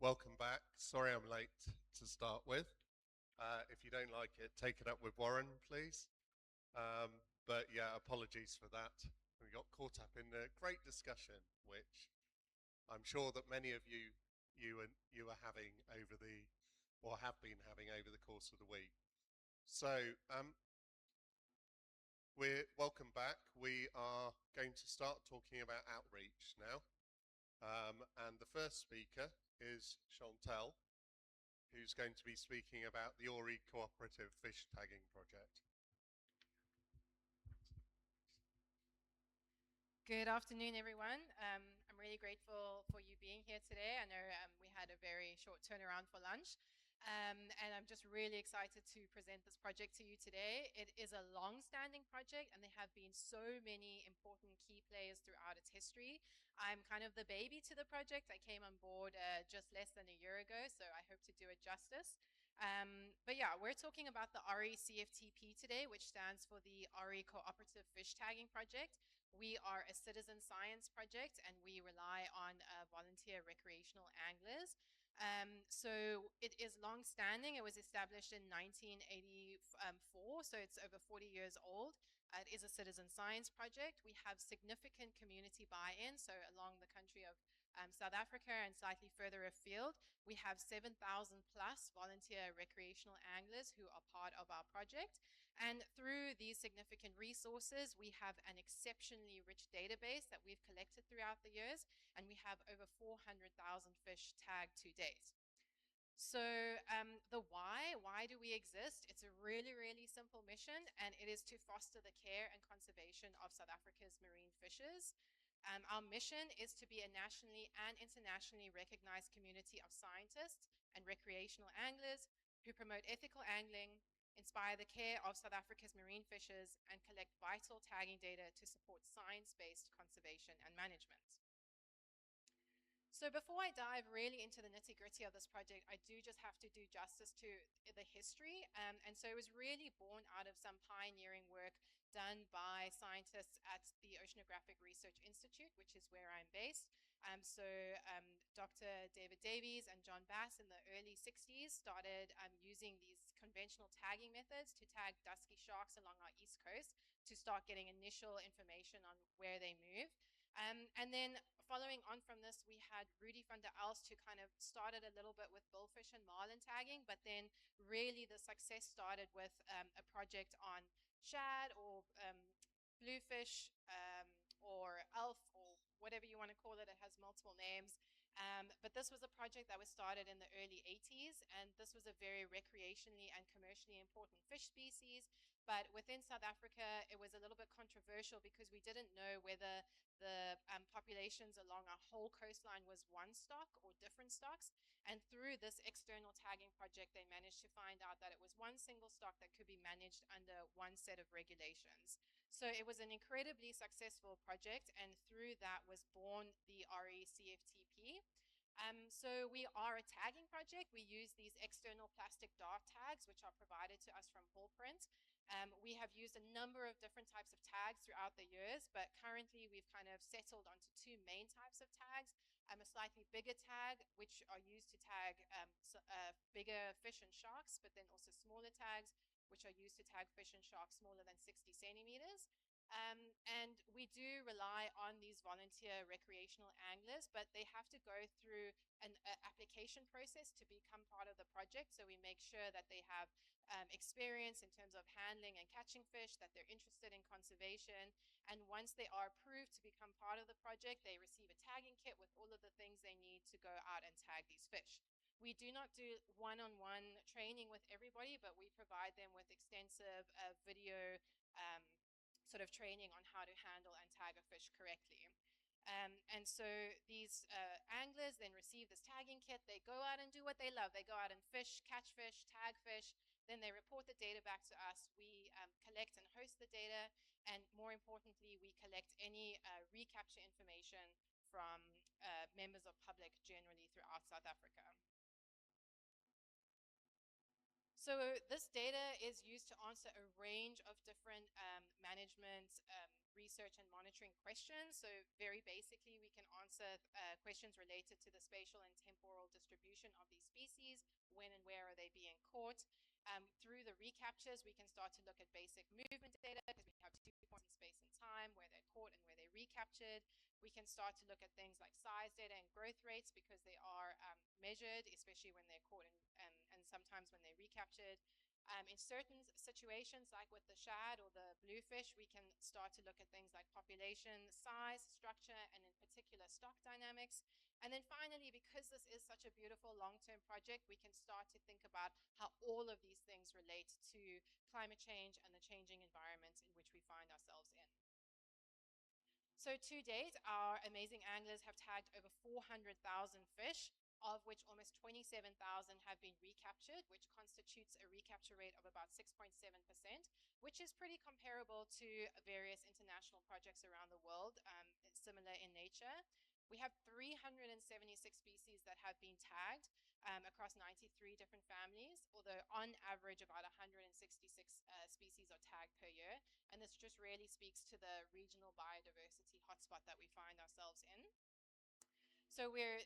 Welcome back. Sorry I'm late to start with. If you don't like it, take it up with Warren, please. But yeah, apologies for that. We got caught up in a great discussion, which I'm sure that many of you are having over the, or have been having over the course of the week. So we're welcome back. We are going to start talking about outreach now. And the first speaker is Chantel, who's going to be speaking about the ORI Cooperative Fish Tagging Project. Good afternoon, everyone. I'm really grateful for you being here today. I know we had a very short turnaround for lunch, and I'm just really excited to present this project to you today. It is a long-standing project, and there have been so many important key players throughout its history. I'm kind of the baby to the project. I came on board just less than a year ago, so I hope to do it justice. But yeah, we're talking about the ORI-CFTP today, which stands for the ORI Cooperative Fish Tagging Project. We are a citizen science project and we rely on volunteer recreational anglers. So it is long standing. It was established in 1984, so it's over 40 years old. It is a citizen science project. We have significant community buy-in, so along the country of South Africa and slightly further afield, we have 7,000 plus volunteer recreational anglers who are part of our project. And through these significant resources, we have an exceptionally rich database that we've collected throughout the years, and we have over 400,000 fish tagged to date. So the why do we exist? It's a really, really simple mission, and it is to foster the care and conservation of South Africa's marine fishes. Our mission is to be a nationally and internationally recognized community of scientists and recreational anglers who promote ethical angling, inspire the care of South Africa's marine fishes, and collect vital tagging data to support science-based conservation and management. So before I dive really into the nitty-gritty of this project, I do just have to do justice to the history. And so it was really born out of some pioneering work done by scientists at the Oceanographic Research Institute, which is where I'm based. Dr. David Davies and John Bass in the early 60s started using these conventional tagging methods to tag dusky sharks along our east coast to start getting initial information on where they move. And then following on from this, we had Rudy van der Elst, who kind of started a little bit with bullfish and marlin tagging, but then really the success started with a project on shad or bluefish or elf or whatever you want to call it. It has multiple names. But this was a project that was started in the early 80s, and this was a very recreationally and commercially important fish species. But within South Africa, it was a little bit controversial because we didn't know whether the populations along our whole coastline was one stock or different stocks. And through this external tagging project, they managed to find out that it was one single stock that could be managed under one set of regulations. So it was an incredibly successful project, and through that was born the ORI-CFTP. So we are a tagging project. We use these external plastic dart tags, which are provided to us from Paulprint. We have used a number of different types of tags throughout the years, but currently we've kind of settled onto two main types of tags. A slightly bigger tag, which are used to tag bigger fish and sharks, but then also smaller tags, which are used to tag fish and sharks smaller than 60 centimeters. And we do rely on these volunteer recreational anglers, but they have to go through an application process to become part of the project. So we make sure that they have experience in terms of handling and catching fish, that they're interested in conservation. And once they are approved to become part of the project, they receive a tagging kit with all of the things they need to go out and tag these fish. We do not do one-on-one training with everybody, but we provide them with extensive video sort of training on how to handle and tag a fish correctly. And so these anglers then receive this tagging kit. They go out and do what they love. They go out and fish, catch fish, tag fish. Then they report the data back to us. We collect and host the data. And more importantly, we collect any recapture information from members of public generally throughout South Africa. So this data is used to answer a range of different management, research and monitoring questions. So very basically, we can answer questions related to the spatial and temporal distribution of these species, when and where are they being caught. Through the recaptures, we can start to look at basic movement data because we have 2 points in space and time where they're caught and where they're recaptured. We can start to look at things like size data and growth rates because they are measured, especially when they're caught and sometimes when they're recaptured. In certain situations, like with the shad or the bluefish, we can start to look at things like population size, structure, and in particular stock dynamics. And then finally, because this is such a beautiful long-term project, we can start to think about how all of these things relate to climate change and the changing environments in which we find ourselves in. So to date, our amazing anglers have tagged over 400,000 fish, of which almost 27,000 have been recaptured, which constitutes a recapture rate of about 6.7%, which is pretty comparable to various international projects around the world, similar in nature. We have 376 species that have been tagged across 93 different families, although on average about 166 species are tagged per year. And this just really speaks to the regional biodiversity hotspot that we find ourselves in. So we're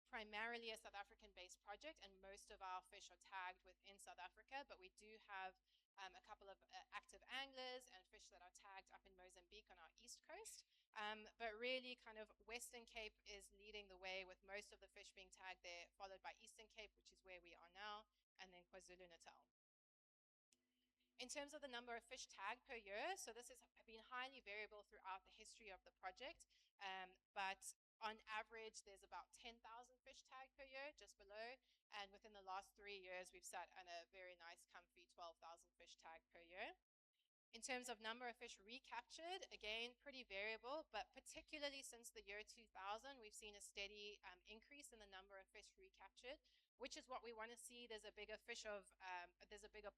primarily a South African-based project, and most of our fish are tagged within South Africa, but we do have a couple of active anglers and fish that are tagged up in Mozambique on our east coast. But really kind of Western Cape is leading the way with most of the fish being tagged there, followed by Eastern Cape, which is where we are now, and then KwaZulu-Natal. In terms of the number of fish tagged per year, so this has been highly variable throughout the history of the project, but on average, there's about 10,000 fish tagged per year, just below, and within the last 3 years, we've sat at a very nice, comfy 12,000 fish tagged per year. In terms of number of fish recaptured, again, pretty variable, but particularly since the year 2000, we've seen a steady increase in the number of fish recaptured, which is what we want to see. There's a bigger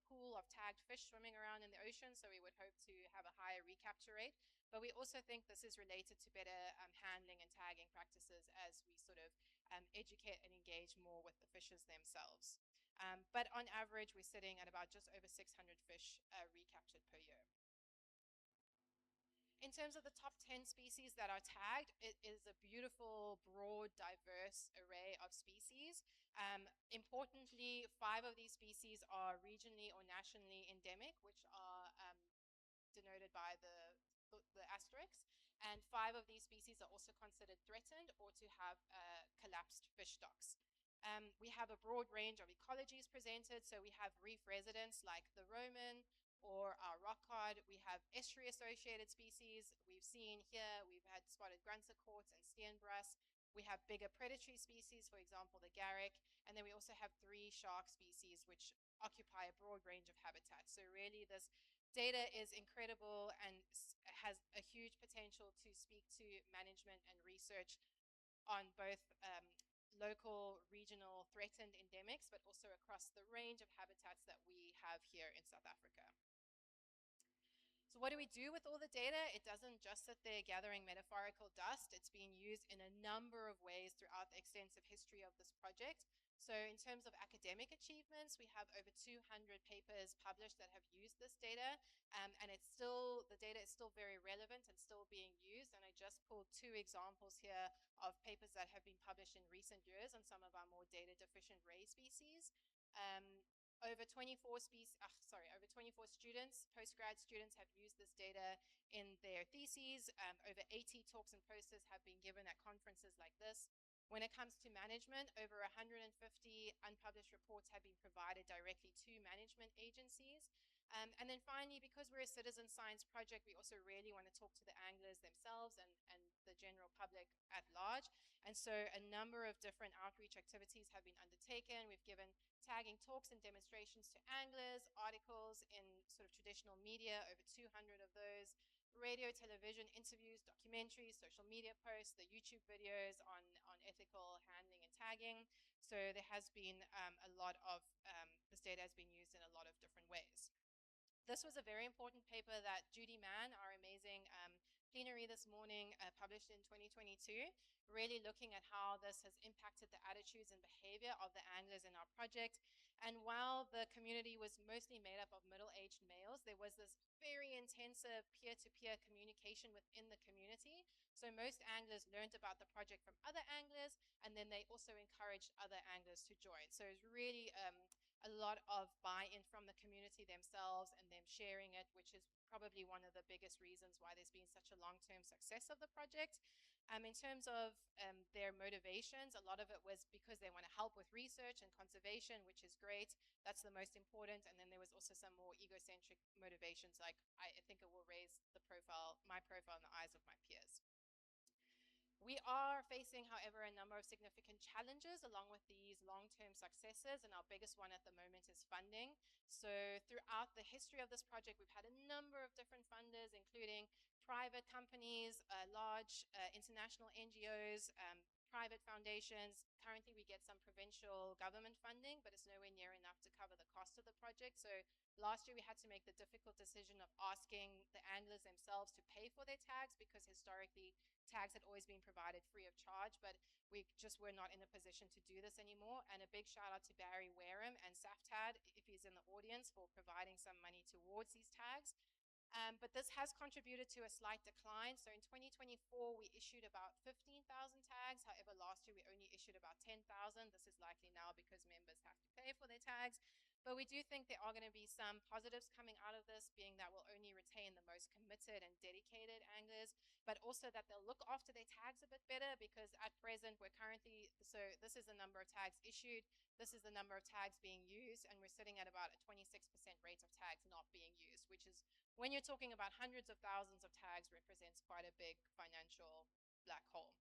pool of tagged fish swimming around in the ocean, so we would hope to have a higher recapture rate. But we also think this is related to better handling and tagging practices as we sort of educate and engage more with the fishers themselves. But on average, we're sitting at about just over 600 fish recaptured per year. In terms of the top 10 species that are tagged, it is a beautiful, broad, diverse array of species. Importantly, 5 of these species are regionally or nationally endemic, which are denoted by the asterisk, and 5 of these species are also considered threatened or to have collapsed fish stocks. We have a broad range of ecologies presented, so we have reef residents like the Roman or our rock cod. We have estuary-associated species. We've seen here, we've had spotted grunter-quartz and steenbras. We have bigger predatory species, for example, the garrick, and then we also have 3 shark species which occupy a broad range of habitats. So really this data is incredible and has a huge potential to speak to management and research on both local, regional, threatened endemics, but also across the range of habitats that we have here in South Africa. So what do we do with all the data? It doesn't just sit there gathering metaphorical dust. It's being used in a number of ways throughout the extensive history of this project. So in terms of academic achievements, we have over 200 papers published that have used this data, and the data is still very relevant and still being used. And I just pulled 2 examples here of papers that have been published in recent years on some of our more data deficient ray species. Over 24 students, postgrad students, have used this data in their theses. Over 80 talks and posters have been given at conferences like this. When it comes to management, over 150 unpublished reports have been provided directly to management agencies. And then finally, because we're a citizen science project, we also really want to talk to the anglers themselves and the general public at large. And so a number of different outreach activities have been undertaken. We've given tagging talks and demonstrations to anglers, articles in sort of traditional media, over 200 of those, radio, television, interviews, documentaries, social media posts, the YouTube videos on ethical handling and tagging. So there has been a lot of, this data has been used in a lot of different ways. This was a very important paper that Judy Mann, our amazing plenary this morning, published in 2022, really looking at how this has impacted the attitude attitudes and behavior of the anglers in our project. And while the community was mostly made up of middle-aged males, there was this very intensive peer-to-peer communication within the community. So most anglers learned about the project from other anglers, and then they also encouraged other anglers to join. So it's really a lot of buy-in from the community themselves and them sharing it, which is probably one of the biggest reasons why there's been such a long-term success of the project. In terms of their motivations, a lot of it was because they want to help with research and conservation, which is great. That's the most important. And then there was also some more egocentric motivations, like I think it will raise the profile, my profile in the eyes of my peers. We are facing, however, a number of significant challenges along with these long-term successes, and our biggest one at the moment is funding. So throughout the history of this project, we've had a number of different funders, including private companies, large international NGOs, private foundations. Currently, we get some provincial government funding, but it's nowhere near enough to cover the cost of the project. So last year, we had to make the difficult decision of asking the anglers themselves to pay for their tags, because historically, tags had always been provided free of charge, but we just were not in a position to do this anymore. And a big shout out to Barry Wareham and SAFTAD, if he's in the audience, for providing some money towards these tags. But this has contributed to a slight decline. So in 2024, we issued about 15,000 tags. However, last year we only issued about 10,000. This is likely now because members have to pay for their tags. But we do think there are going to be some positives coming out of this, being that we'll only retain the most committed and dedicated anglers, but also that they'll look after their tags a bit better, because at present we're currently, so this is the number of tags issued, this is the number of tags being used, and we're sitting at about a 26% rate of tags not being used, which is, when you're talking about hundreds of thousands of tags, represents quite a big financial black hole.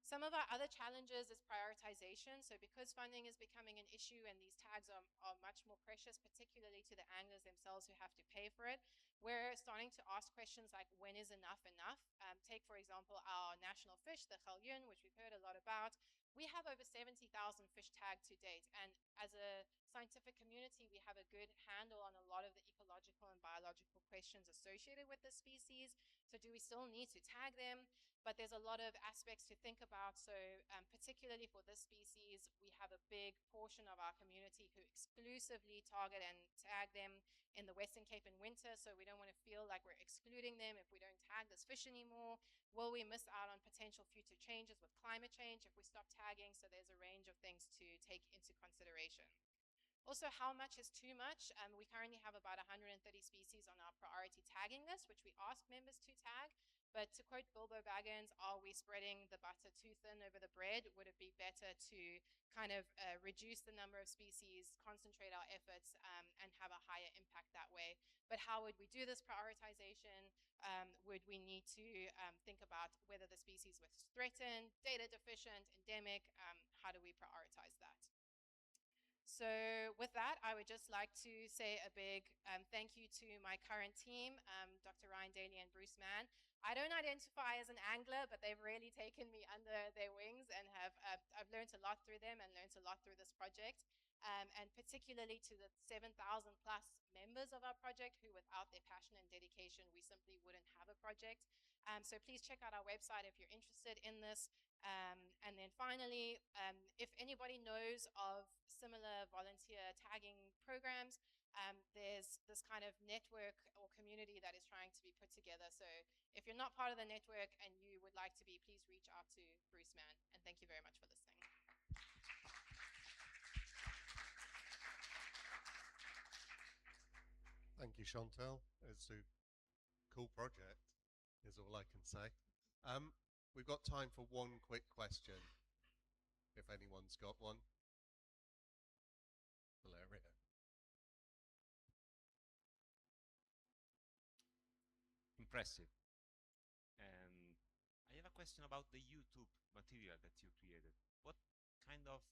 Some of our other challenges is prioritization. So because funding is becoming an issue and these tags are much more precious, particularly to the anglers themselves who have to pay for it, we're starting to ask questions like, when is enough enough? Take, for example, our national fish, the Galyun, which we've heard a lot about. We have over 70,000 fish tagged to date. And as a scientific community, we have a good handle on a lot of the ecological and biological questions associated with the species. So do we still need to tag them? But there's a lot of aspects to think about. So particularly for this species, we have a big portion of our community who exclusively target and tag them in the Western Cape in winter. So we don't want to feel like we're excluding them if we don't tag this fish anymore. Will we miss out on potential future changes with climate change if we stop tagging? So there's a range of things to take into consideration. Also, how much is too much? We currently have about 130 species on our priority tagging list, which we ask members to tag. But to quote Bilbo Baggins, are we spreading the butter too thin over the bread? Would it be better to kind of reduce the number of species, concentrate our efforts, and have a higher impact that way? But how would we do this prioritization? Would we need to think about whether the species was threatened, data deficient, endemic? How do we prioritize that? So with that, I would just like to say a big thank you to my current team, Dr. Ryan Daly and Bruce Mann. I don't identify as an angler, but they've really taken me under their wings and I've learned a lot through them and learned a lot through this project. And particularly to the 7,000 plus members of our project who without their passion and dedication, we simply wouldn't have a project. So please check out our website if you're interested in this. And then finally, if anybody knows of similar volunteer tagging programs, there's this kind of network or community that is trying to be put together. So if you're not part of the network and you would like to be, please reach out to Bruce Mann. And thank you very much for listening. Thank you, Chantel. It's a cool project, is all I can say. We've got time for one quick question, if anyone's got one. Valeria. Impressive. And I have a question about the YouTube material that you created. What kind of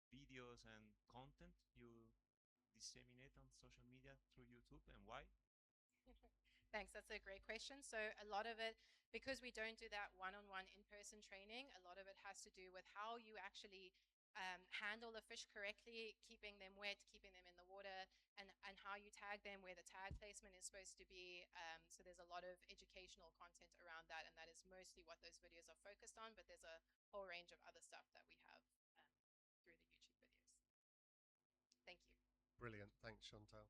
videos and content you disseminate on social media through YouTube, and why? Thanks, that's a great question. So a lot of it, because we don't do that one-on-one in-person training, a lot of it has to do with how you actually handle the fish correctly, keeping them wet, keeping them in the water, and how you tag them, where the tag placement is supposed to be. So there's a lot of educational content around that, and that is mostly what those videos are focused on, but there's a whole range of other stuff that we have Brilliant. Thanks, Chantel.